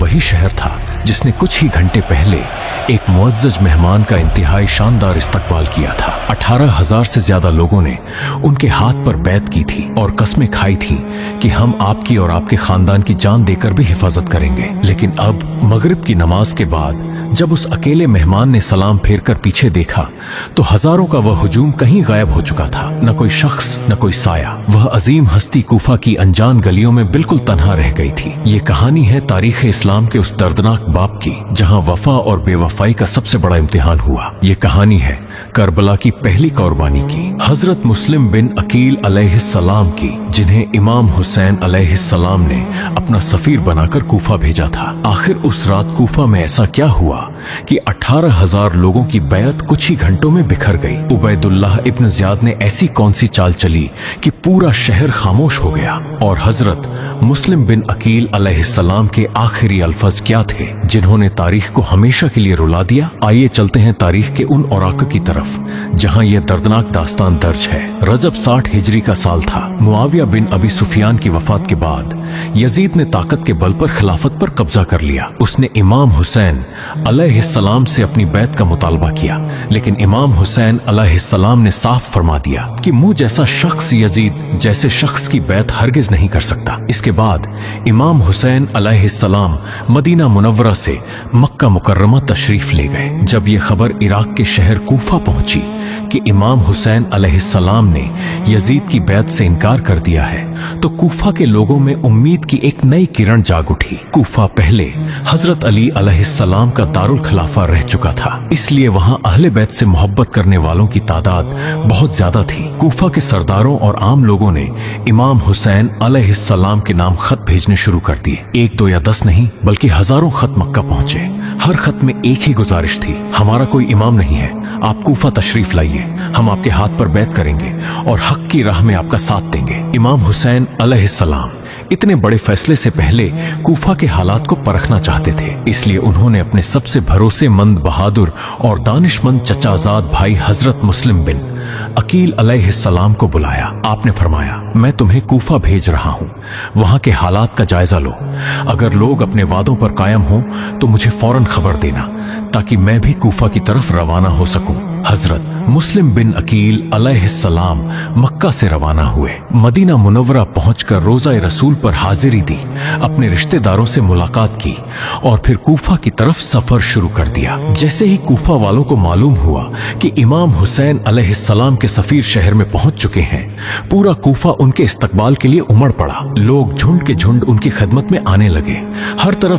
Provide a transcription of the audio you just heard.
वही शहर था जिसने कुछ ही घंटे पहले एक मुअज्जज मेहमान का इंतहाई शानदार इस्तकबाल किया था। 18,000 से ज्यादा लोगों ने उनके हाथ पर बैत की थी और कस्में खाई थी कि हम आपकी और आपके खानदान की जान देकर भी हिफाजत करेंगे। लेकिन अब मगरिब की नमाज के बाद जब उस अकेले मेहमान ने सलाम फेर कर पीछे देखा तो हजारों का वह हुजूम कहीं गायब हो चुका था। न कोई शख्स, न कोई साया। वह अजीम हस्ती कूफा की अनजान गलियों में बिल्कुल तन्हा रह गई थी। ये कहानी है तारीख इस्लाम के उस दर्दनाक बाप की जहां वफा और बेवफाई का सबसे बड़ा इम्तिहान हुआ। ये कहानी है करबला की पहली कुर्बानी की, हजरत मुस्लिम बिन अकील अलैहिस्सलाम की, जिन्हें इमाम हुसैन अलैहिस्सलाम ने अपना सफीर बनाकर कूफा भेजा था। आखिर उस रात कूफा में ऐसा क्या हुआ कि 18,000 लोगों की बैत कुछ ही घंटों में बिखर गई। उबैदुल्लाह इब्न ज़ियाद ने ऐसी कौन सी चाल चली कि पूरा शहर खामोश हो गया? और हजरत मुस्लिम बिन अकील अलैहिस्सलाम के आखिरी अल्फाज क्या थे जिन्होंने तारीख को हमेशा के लिए रुला दिया? आइए चलते हैं तारीख के उन औराक की तरफ जहां यह दर्दनाक दास्तान दर्ज है। रजब 60 हिजरी का साल था। मुआविया बिन अबी सुफियान की वफात के बाद यजीद ने ताकत के बल पर खिलाफत पर कब्जा कर लिया। उसने इमाम हुसैन अलैहिस्सलाम से अपनी बैत का मुतालबा किया, लेकिन इमाम हुसैन अलैहिस्सलाम ने साफ फरमा दिया कि मुझ जैसा शख्स यजीद जैसे शख्स की बैत हरगिज नहीं कर सकता। इसके बाद इमाम हुसैन अलैहिस्सलाम मदीना मुनव्वरा से मक्का मुकर्रमा तशरीफ ले गए। जब ये खबर इराक के शहर कूफा पहुंची कि इमाम हुसैन अलैहिस्सलाम ने यजीद की बैत से इनकार कर दिया है, तो कूफा के लोगों में उम्मीद की एक नई किरण जाग उठी। कूफा पहले हजरत अली अलैहिस्सलाम का दारुल खिलाफा रह चुका था, इसलिए वहां अहले बैत से मोहब्बत करने वालों की तादाद बहुत ज्यादा थी। कूफा के सरदारों और आम लोगों ने इमाम हुसैन अलैहिस्सलाम के नाम खत भेजने शुरू कर दिए। 1, 2 या 10 नहीं, बल्कि हजारों खत मक्का पहुंचे। हर खत में एक ही गुजारिश थी, हमारा कोई इमाम नहीं है, आप कूफा तशरीफ लाइए, हम आपके हाथ पर बैत करेंगे और हक की राह में आपका साथ देंगे। इमाम हुसैन अलैहिस्सलाम इतने बड़े फैसले से पहले कूफा के हालात को परखना चाहते थे, इसलिए उन्होंने अपने सबसे भरोसेमंद, बहादुर और दानिशमंद चचाजाद भाई हजरत मुस्लिम बिन अकील अलैहिस्सलाम को बुलाया। आपने फरमाया, मैं तुम्हें कूफा भेज रहा हूं, वहां के हालात का जायजा लो। अगर लोग अपने वादों पर कायम हों तो मुझे फौरन खबर देना ताकि मैं भी कूफा की तरफ रवाना हो सकूं। हजरत मुस्लिम बिन अकील अलैहिस्सलाम मक्का से रवाना हुए। मदीना मुनव्वरा पहुंचकर रोज़ा रसूल पर हाजिरी दी, अपने रिश्तेदारों से मुलाकात की और फिर कूफा की तरफ सफर शुरू कर दिया। जैसे ही कूफा वालों को मालूम हुआ कि इमाम हुसैन अलैहिस्सलाम के सफीर शहर में पहुंच चुके हैं, पूरा कूफा उनके इस्तकबाल के लिए उमड़ पड़ा। लोग झुंड के झुंड उनकी खिदमत में आने लगे। हर तरफ